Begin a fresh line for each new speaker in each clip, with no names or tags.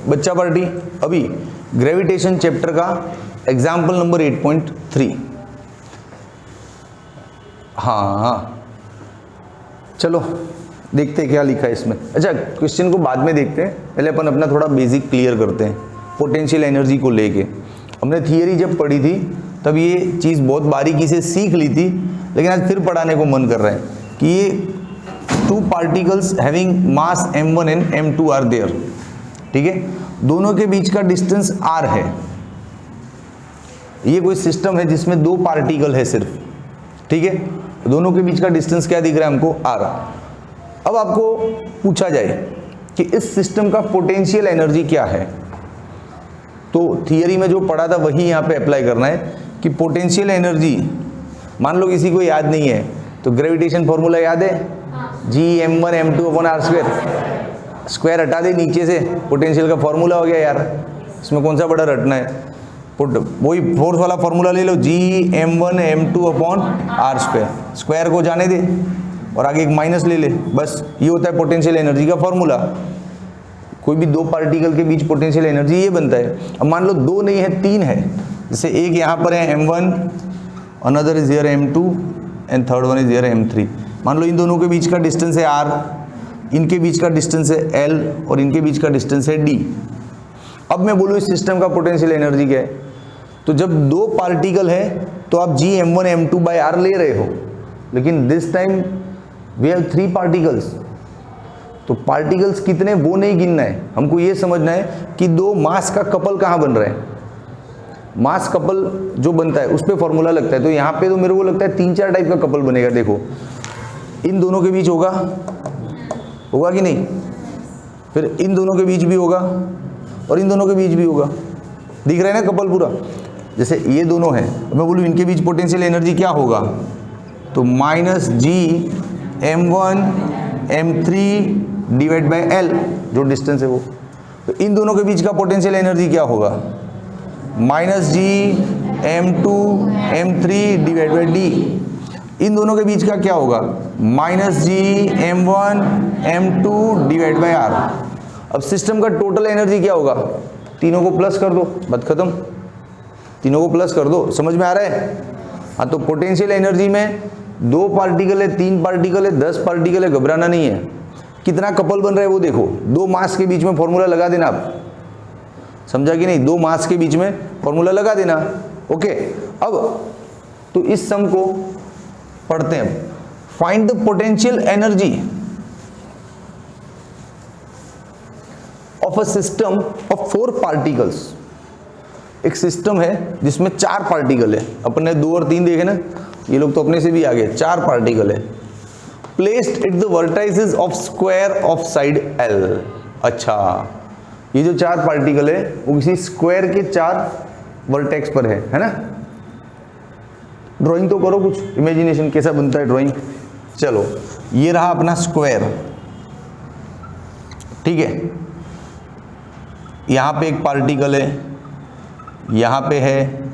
बच्चा पार्टी, अभी gravitation chapter का एग्जाम्पल नंबर 8.3। हाँ चलो देखते हैं क्या लिखा है इसमें। अच्छा क्वेश्चन को बाद में देखते हैं, पहले अपन अपना थोड़ा बेसिक क्लियर करते हैं। पोटेंशियल एनर्जी को लेके हमने थियरी जब पढ़ी थी तब ये चीज़ बहुत बारीकी से सीख ली थी, लेकिन आज फिर पढ़ाने को मन कर रहा है कि ये two particles having mass m1 and m2 are there, ठीक है, दोनों के बीच का डिस्टेंस r है। ये कोई सिस्टम है जिसमें दो पार्टिकल है सिर्फ, ठीक है, दोनों के बीच का डिस्टेंस क्या दिख रहा है हमको, r। अब आपको पूछा जाए कि इस सिस्टम का पोटेंशियल एनर्जी क्या है, तो थियरी में जो पढ़ा था वही यहाँ पे अप्लाई करना है कि पोटेंशियल एनर्जी, मान लो किसी को याद नहीं है तो ग्रेविटेशन फॉर्मूला याद है, G m1m2/r², स्क्वायर हटा दे नीचे से, पोटेंशियल का फॉर्मूला हो गया यार, इसमें कौन सा बड़ा रटना है, वही फोर्स वाला फॉर्मूला ले लो, G m1m2/r², स्क्वायर को जाने दे और आगे एक माइनस ले ले, बस ये होता है पोटेंशियल एनर्जी का फॉर्मूला। कोई भी दो पार्टिकल के बीच पोटेंशियल एनर्जी ये बनता है। अब मान लो दो नहीं है, तीन है, जैसे एक यहाँ पर है m1, another is here m2 and third one is here m3। मान लो इन दोनों के बीच का डिस्टेंस है r, इनके बीच का डिस्टेंस है l और इनके बीच का डिस्टेंस है d। अब मैं बोलूँ इस सिस्टम का पोटेंशियल एनर्जी क्या है, तो जब दो पार्टिकल है तो आप G m1m2/r ले रहे हो, लेकिन this time we have 3 particles, तो पार्टिकल्स कितने वो नहीं गिनना है, हमको ये समझना है कि दो मास का कपल कहाँ बन रहा है। मास कपल जो बनता है उस पर फॉर्मूला लगता है, तो यहाँ पे तो मेरे को लगता है 3-4 टाइप का कपल बनेगा। देखो इन दोनों के बीच होगा कि नहीं, फिर इन दोनों के बीच भी होगा और इन दोनों के बीच भी होगा, दिख रहा है ना कपल पूरा। जैसे ये दोनों हैं, मैं बोलूँ इनके बीच पोटेंशियल एनर्जी क्या होगा, तो -G m1m3/L जो डिस्टेंस है वो, तो इन दोनों के बीच का पोटेंशियल एनर्जी क्या होगा, -G m2m3/D। इन दोनों के बीच का क्या होगा, -G m1m2/R। अब सिस्टम का टोटल एनर्जी क्या होगा, तीनों को प्लस कर दो, बात खत्म, तीनों को प्लस कर दो, समझ में आ रहा है। हाँ तो पोटेंशियल एनर्जी में 2 पार्टिकल है, 3 पार्टिकल है, 10 पार्टिकल है, घबराना नहीं है। कितना कपल बन रहा है वो देखो, 2 मास के बीच में फॉर्मूला लगा देना आप, समझा कि नहीं, 2 मास के बीच में फॉर्मूला लगा देना। ओके, अब तो इस सम को पढ़ते हैं। Find the potential energy of a system of 4 particles. एक सिस्टम है जिसमें 4 पार्टिकल है, अपन ने 2 और 3 देखे ना, ये लोग तो अपने से भी आगे, 4 पार्टिकल है। Placed at the vertices of square of side L। अच्छा, ये जो 4 पार्टिकल है वो किसी स्क्वायर के 4 वर्टेक्स पर है ना। ड्राइंग तो करो कुछ, इमेजिनेशन कैसा बनता है ड्राइंग। चलो ये रहा अपना स्क्वायर, ठीक है, यहाँ पे एक पार्टिकल है, यहाँ पे है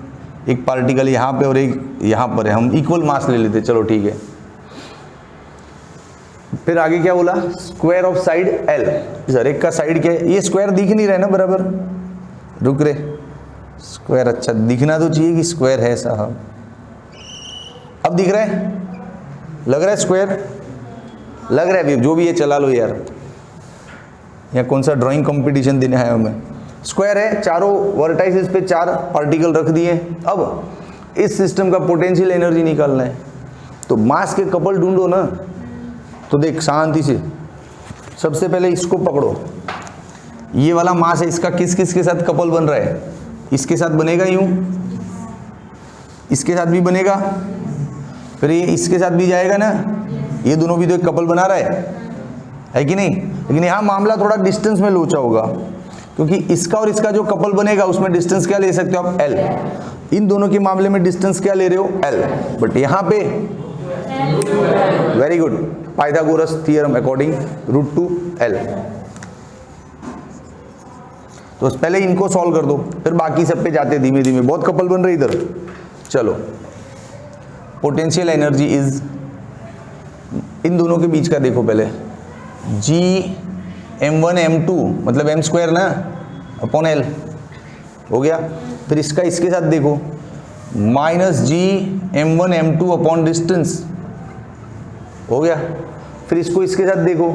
एक पार्टिकल, यहाँ पे और एक यहाँ पर है, हम इक्वल मास ले लेते, चलो ठीक है। फिर आगे क्या बोला, square of side L। Sir एक का साइड क्या है, ये स्क्वायर दिख नहीं रहा है ना बराबर, रुक रे, स्क्वायर अच्छा दिखना तो चाहिए कि स्क्वायर है साहब। अब दिख रहा है, लग रहा है स्क्वायर, लग रहा है अभी, जो भी है चला लो यार, यहाँ कौन सा ड्राइंग कंपटीशन देने आया हमें। स्क्वायर है, चारों वर्टाइसेस पे 4 पार्टिकल रख दिए। अब इस सिस्टम का पोटेंशियल एनर्जी निकालना है, तो मास के कपल ढूंढो ना। तो देख शांति से, सबसे पहले इसको पकड़ो, ये वाला मास है, इसका किस किस के साथ कपल बन रहा है, इसके साथ बनेगा यूं, इसके साथ भी बनेगा, फिर ये इसके साथ भी जाएगा ना, ये दोनों भी तो एक कपल बना रहा है कि नहीं। लेकिन यहाँ मामला थोड़ा डिस्टेंस में लोचा होगा, क्योंकि इसका और इसका जो कपल बनेगा उसमें डिस्टेंस क्या ले सकते हो आप, L। इन दोनों के मामले में डिस्टेंस क्या ले रहे हो, L, बट यहाँ पे very good, Pythagoras theorem according √2L। तो पहले इनको सॉल्व कर दो, फिर बाकी सब पे जाते धीमे धीमे, बहुत कपल बन रहे इधर। चलो, पोटेंशियल एनर्जी इज, इन दोनों के बीच का देखो पहले, G m1 m2 मतलब m² ना, अपॉन एल, हो गया। फिर इसका इसके साथ देखो, माइनस जी m1 m2 अपॉन डिस्टेंस, हो गया। फिर इसको इसके साथ देखो,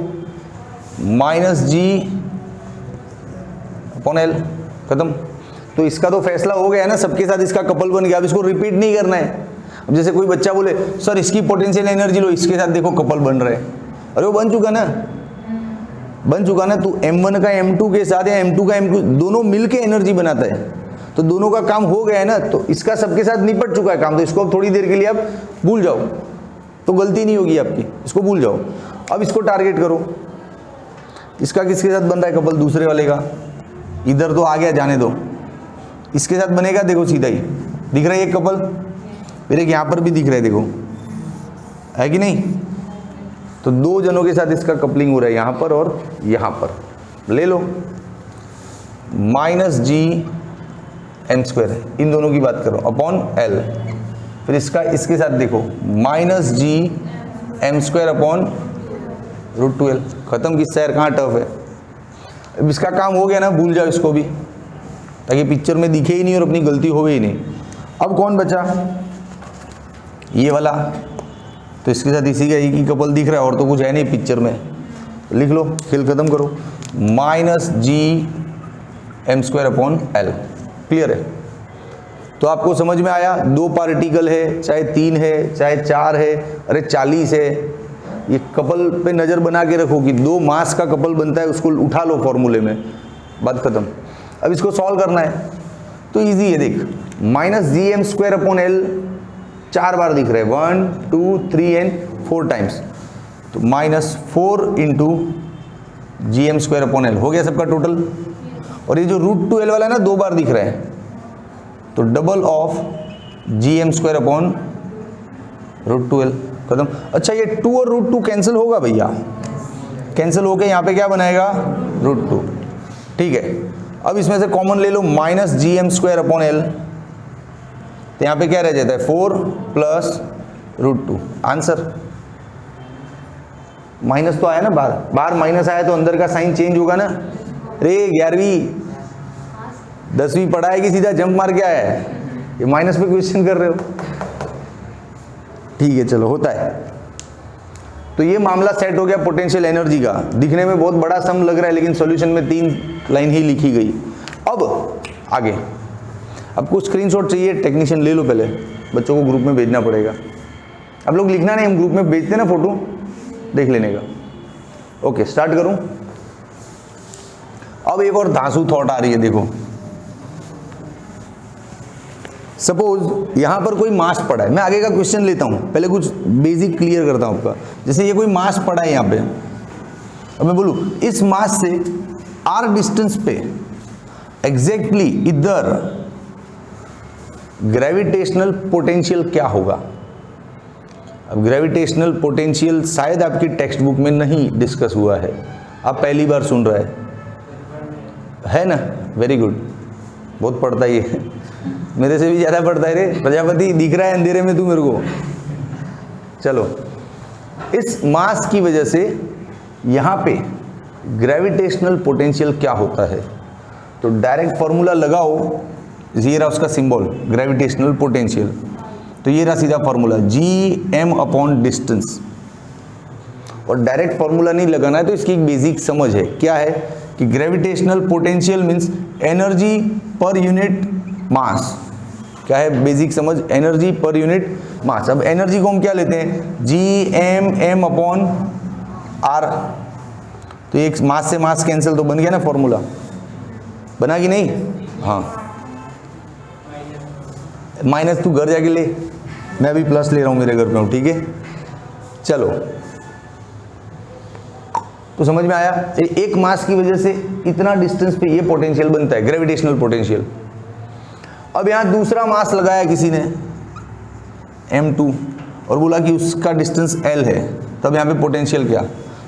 माइनस जी अपॉन एल, खत्म। तो इसका तो फैसला हो गया है ना, सबके साथ इसका कपल बन गया। अब इसको रिपीट नहीं करना है। अब जैसे कोई बच्चा बोले सर इसकी पोटेंशियल एनर्जी लो, इसके साथ देखो कपल बन रहे हैं, अरे वो बन चुका ना, बन चुका ना। तो m1 का m2 के साथ या m2 का m2 दोनों मिलके एनर्जी बनाता है, तो दोनों का काम हो गया है ना। तो इसका सबके साथ निपट चुका है काम, तो इसको अब थोड़ी देर के लिए आप भूल जाओ, तो गलती नहीं होगी आपकी, इसको भूल जाओ। अब इसको टारगेट करो, इसका किसके साथ बन रहा है कपल, दूसरे वाले का। इधर तो आ गया, जाने दो, इसके साथ बनेगा, देखो सीधा ही दिख रहा है एक कपल, फिर एक यहाँ पर भी दिख रहा है, देखो है कि नहीं। तो दो जनों के साथ इसका कपलिंग हो रहा है, यहाँ पर और यहाँ पर। ले लो, माइनस जी एम स्क्वायर, इन दोनों की बात करो, अपॉन एल। फिर इसका इसके साथ देखो, minus G M square upon root 2l, खत्म। किससा यार, कहाँ टफ है। अब इसका काम हो गया ना, भूल जाओ इसको भी, ताकि पिक्चर में दिखे ही नहीं और अपनी गलती हो ही नहीं। अब कौन बचा, ये वाला, तो इसके साथ इसी का एक ही कपल दिख रहा है, और तो कुछ है नहीं पिक्चर में। लिख लो, खेल खत्म करो, minus G M square upon L. Clear है। तो आपको समझ में आया, दो पार्टिकल है, चाहे 3 है, चाहे 4 है, अरे 40 है, ये कपल पे नज़र बना के रखो कि दो मास का कपल बनता है, उसको उठा लो फॉर्मूले में, बात खत्म। अब इसको सॉल्व करना है तो इजी है, देख, minus G M square upon L 4 बार दिख रहा है, 1 2 3 एंड 4 टाइम्स, तो -4 into G M square upon L हो गया सबका टोटल। और ये जो रूट 2l वाला है ना, 2 बार दिख रहा है, तो double of G M square upon root 2l, खत्म। अच्छा, ये 2 और रूट 2 कैंसिल होगा भैया, कैंसिल होके यहाँ पे क्या बनाएगा, रूट 2, ठीक है। अब इसमें से कॉमन ले लो, minus G M square upon L, तो यहाँ पे क्या रह जाता है, 4 प्लस रूट 2, आंसर। माइनस तो आया ना, बाहर माइनस आया तो अंदर का साइन चेंज होगा ना। रे 11वीं 10वीं पढ़ा है कि सीधा जंप मार के आया है, ये माइनस पे क्वेश्चन कर रहे हो, ठीक है, चलो होता है। तो ये मामला सेट हो गया पोटेंशियल एनर्जी का। दिखने में बहुत बड़ा सम लग रहा है, लेकिन सॉल्यूशन में 3 लाइन ही लिखी गई। अब आगे, आपको स्क्रीनशॉट चाहिए, टेक्नीशियन ले लो, पहले बच्चों को ग्रुप में भेजना पड़ेगा। अब लोग लिखना नहीं, हम ग्रुप में भेजते हैं ना फोटो, देख लेने का। ओके, स्टार्ट करूं। अब एक और धांसू थॉट आ रही है, देखो, सपोज यहां पर कोई मास पड़ा है, मैं आगे का क्वेश्चन लेता हूं, पहले कुछ बेसिक क्लियर करता हूं आपका। जैसे ये कोई मास पड़ा है यहां पे, अब मैं बोलूं इस मास से r डिस्टेंस पे एग्जैक्टली इधर ग्रेविटेशनल पोटेंशियल क्या होगा। अब ग्रेविटेशनल पोटेंशियल शायद आपकी टेक्स्ट बुक में नहीं डिस्कस हुआ है, आप पहली बार सुन रहे है ना, वेरी गुड, बहुत पढ़ता ही है, मेरे से भी ज़्यादा पढ़ता है रे प्रजापति, दिख रहा है अंधेरे में तू मेरे को। चलो, इस मास की वजह से यहाँ पे ग्रेविटेशनल पोटेंशियल क्या होता है, तो डायरेक्ट फॉर्मूला लगाओ, ये रहा उसका सिंबल ग्रेविटेशनल पोटेंशियल, तो ये रहा सीधा formula G M upon distance. और डायरेक्ट फॉर्मूला नहीं लगाना है, तो इसकी एक बेसिक समझ है, क्या है कि ग्रेविटेशनल पोटेंशियल मीन्स एनर्जी पर यूनिट मास। क्या है बेसिक समझ, एनर्जी पर यूनिट मास। अब एनर्जी को हम क्या लेते हैं, जी एम अपॉन आर, तो एक मास से मास कैंसिल, तो बन गया ना फॉर्मूला, बना कि नहीं। हाँ, माइनस तू घर जाके ले, मैं भी प्लस ले रहा हूँ, मेरे घर पे हूँ, ठीक है। चलो, तो समझ में आया, एक मास की वजह से इतना डिस्टेंस पे ये पोटेंशियल बनता है, ग्रेविटेशनल पोटेंशियल। अब यहाँ दूसरा मास लगाया किसी ने m2 और बोला कि उसका डिस्टेंस l है, तब यहाँ पे पोटेंशियल क्या,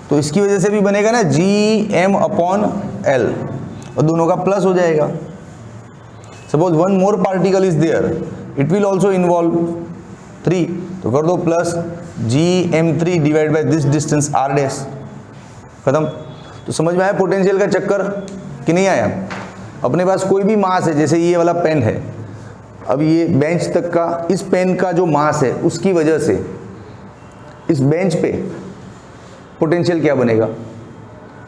तो इसकी वजह से भी बनेगा ना जी एम अपॉन एल, और दोनों का प्लस हो जाएगा। Suppose one more particle is there, it will also involve 3, तो कर दो plus G m3 divide by this distance r dash, खत्म। तो समझ में आया पोटेंशियल का चक्कर कि नहीं आया। अपने पास कोई भी मास है, जैसे ये वाला पेन है, अब ये बेंच तक का इस पेन का जो मास है उसकी वजह से इस बेंच पे पोटेंशियल क्या बनेगा,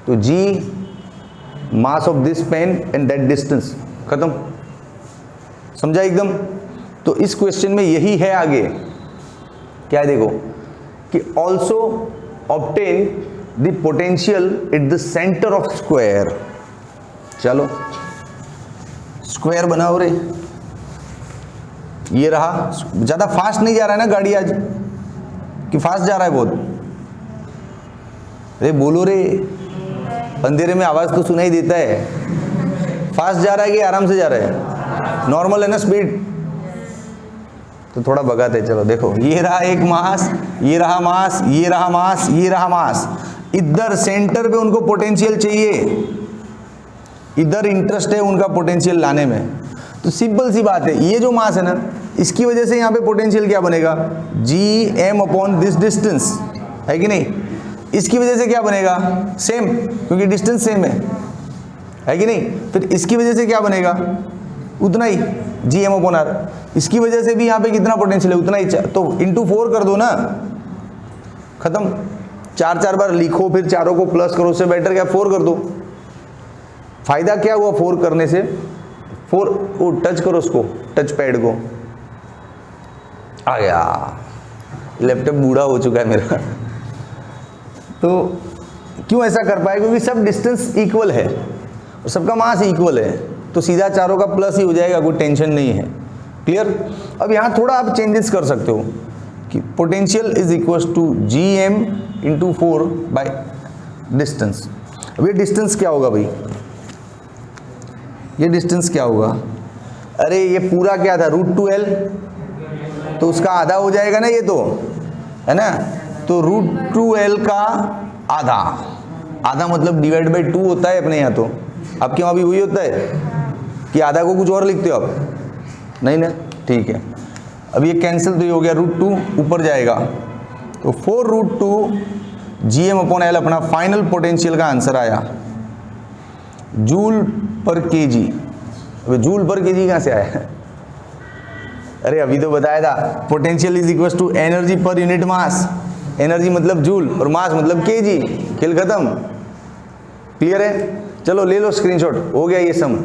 तो G mass of this pen and that distance, खत्म, समझा एकदम। तो इस क्वेश्चन में यही है आगे, क्या है देखो कि also obtain the potential at the centre of square. चलो स्क्वायर बनाओ रे, ये रहा, ज्यादा फास्ट नहीं जा रहा है ना गाड़ी आज, कि फास्ट जा रहा है बहुत, अरे बोलो रे, अंधेरे में आवाज तो सुनाई देता है, फास्ट जा रहा है कि आराम से जा रहा है, नॉर्मल है ना स्पीड, तो थोड़ा भगाते हैं। चलो देखो, ये रहा एक मास, ये रहा मास, ये रहा मास, ये रहा मास, इधर सेंटर पे उनको पोटेंशियल चाहिए, इधर इंटरेस्ट है उनका पोटेंशियल लाने में। तो सिंपल सी बात है, ये जो मास है ना, इसकी वजह से यहाँ पे पोटेंशियल क्या बनेगा, Gm अपॉन दिस डिस्टेंस, है कि नहीं। इसकी वजह से क्या बनेगा, सेम, क्योंकि डिस्टेंस सेम है कि नहीं। फिर इसकी वजह से क्या बनेगा, उतना ही, Gm अपॉन R। इसकी वजह से भी यहाँ पे कितना पोटेंशियल है, उतना ही, तो इंटू 4 कर दो ना, खत्म। 4 बार लिखो फिर चारों को प्लस करो, उससे बेटर क्या 4 कर दो। फायदा क्या हुआ 4 करने से, 4 को टच करो, उसको टच पैड को, आ गया, लैपटॉप बूढ़ा हो चुका है मेरा। तो क्यों ऐसा कर पाए, क्योंकि सब डिस्टेंस इक्वल है और सबका मास इक्वल है, तो सीधा चारों का प्लस ही हो जाएगा, कोई टेंशन नहीं है। क्लियर। अब यहाँ थोड़ा आप चेंजेस कर सकते हो कि potential is equal to Gm into 4 by distance. अब ये डिस्टेंस क्या होगा भाई, ये डिस्टेंस क्या होगा, अरे ये पूरा क्या था, √2L, तो उसका आधा हो जाएगा ना ये, तो है ना, तो √2L का आधा, आधा मतलब डिवाइड बाई 2 होता है अपने यहाँ, तो आपके वहाँ भी वही होता है कि आधा को कुछ और लिखते हो आप, नहीं ना, ठीक है। अब ये कैंसिल, तो ये हो गया √2, ऊपर जाएगा तो 4√2 Gm अपॉन L अपना फाइनल पोटेंशियल का आंसर आया, जूल पर केजी। अब जूल पर केजी कहाँ से आया, अरे अभी तो बताया था, potential is equal to energy पर यूनिट मास, एनर्जी मतलब जूल और मास मतलब केजी, खेल खत्म। क्लियर है, चलो ले लो स्क्रीनशॉट, हो गया ये सम।